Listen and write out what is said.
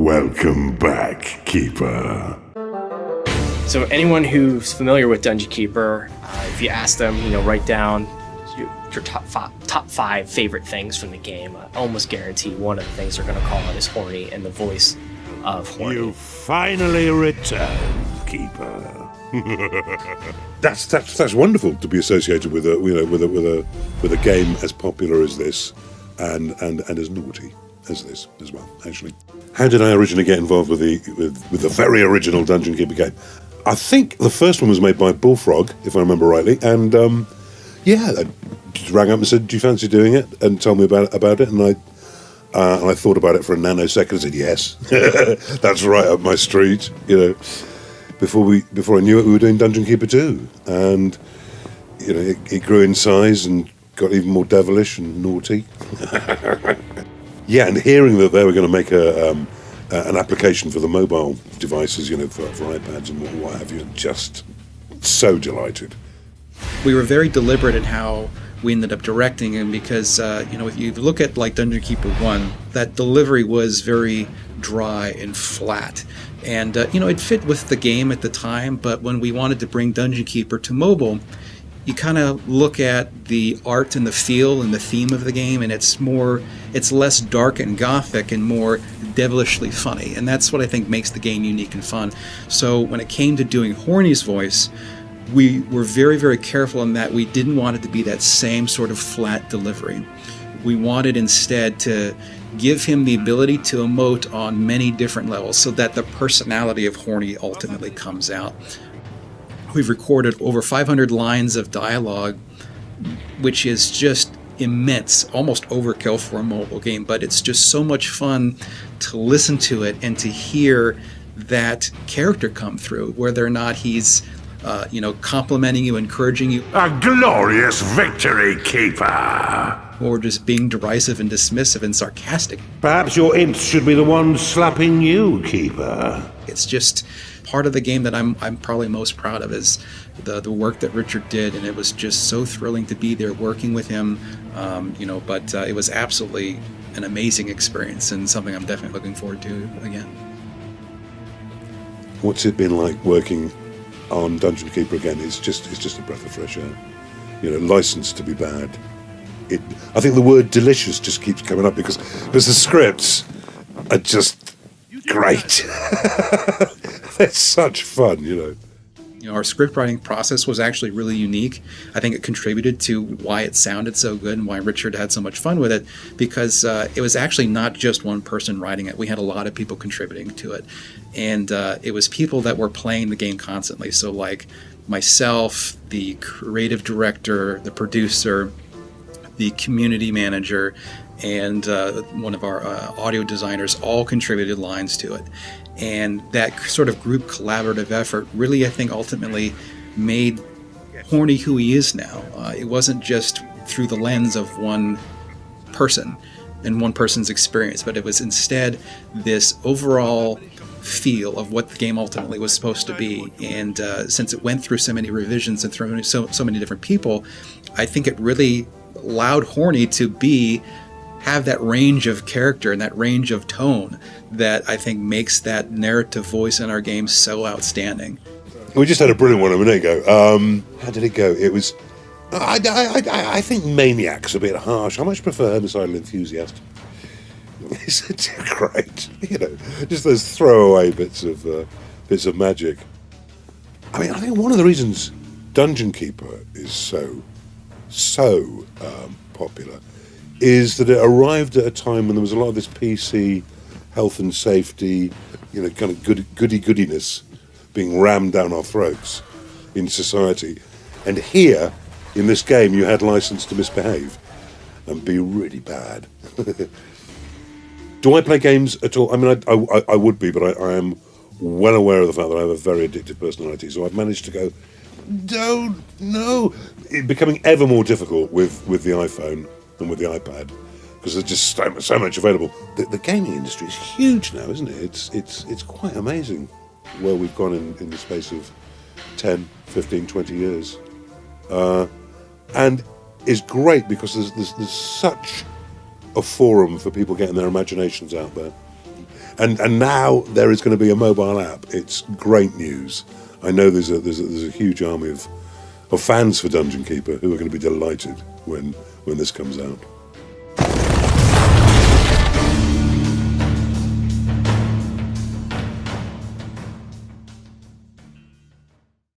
Welcome back, Keeper. So anyone who's familiar with Dungeon Keeper, if you ask them, write down your top five favorite things from the game, I almost guarantee one of the things they're going to call it is horny, and the voice of horny. You finally returned, Keeper. That's wonderful to be associated with a game as popular as this, and as naughty as this as well. Actually, how did I originally get involved with the very original Dungeon Keeper game? I think the first one was made by Bullfrog, if I remember rightly, and I just rang up and said, "Do you fancy doing it?" and told me about it, and I thought about it for a nanosecond and said, "Yes, that's right up my street." Before I knew it, we were doing Dungeon Keeper 2, and it grew in size and got even more devilish and naughty. Yeah, and hearing that they were going to make an application for the mobile devices, for iPads and what have you, just so delighted. We were very deliberate in how we ended up directing him because, if you look at like Dungeon Keeper 1, that delivery was very dry and flat. And, it fit with the game at the time, but when we wanted to bring Dungeon Keeper to mobile, you kind of look at the art and the feel and the theme of the game, and it's less dark and gothic and more devilishly funny. And that's what I think makes the game unique and fun. So when it came to doing Horny's voice, we were very, very careful in that we didn't want it to be that same sort of flat delivery. We wanted instead to give him the ability to emote on many different levels so that the personality of Horny ultimately comes out. We've recorded over 500 lines of dialogue, which is just immense, almost overkill for a mobile game, but it's just so much fun to listen to it and to hear that character come through, whether or not he's complimenting you, encouraging you. A glorious victory, Keeper! Or just being derisive and dismissive and sarcastic. Perhaps your imps should be the ones slapping you, Keeper. It's just part of the game that I'm probably most proud of is the work that Richard did, and it was just so thrilling to be there working with him, but it was absolutely an amazing experience and something I'm definitely looking forward to again. What's it been like working on Dungeon Keeper again? It's just a breath of fresh air. Licensed to be bad. I think the word delicious just keeps coming up because the scripts are just great. They're such fun, Our script writing process was actually really unique. I think it contributed to why it sounded so good and why Richard had so much fun with it, because it was actually not just one person writing it. We had a lot of people contributing to it. And it was people that were playing the game constantly. So like myself, the creative director, the producer, the community manager, and one of our audio designers all contributed lines to it. And that sort of group collaborative effort really, I think, ultimately made Horny who he is now. It wasn't just through the lens of one person and one person's experience, but it was instead this overall feel of what the game ultimately was supposed to be. And since it went through so many revisions and through so many different people, I think it really allowed Horny to have that range of character and that range of tone that I think makes that narrative voice in our game so outstanding. We just had a brilliant one a minute ago. How did it go? It was... I think Maniac's a bit harsh. I much prefer Homicidal Enthusiast. It's great. Just those throwaway bits of magic. I mean, I think one of the reasons Dungeon Keeper is so popular is that it arrived at a time when there was a lot of this PC health and safety, kind of goody-goodiness being rammed down our throats in society. And here, in this game, you had license to misbehave and be really bad. Do I play games at all? I mean, I would be, but I am well aware of the fact that I have a very addictive personality. So I've managed to go, no. It's becoming ever more difficult with the iPhone than with the iPad because there's just so much available. The gaming industry is huge now, isn't it? It's quite amazing where we've gone in the space of 10, 15, 20 years. And it's great because there's such a forum for people getting their imaginations out there. And now there is going to be a mobile app. It's great news. I know there's a huge army of fans for Dungeon Keeper who are going to be delighted when this comes out.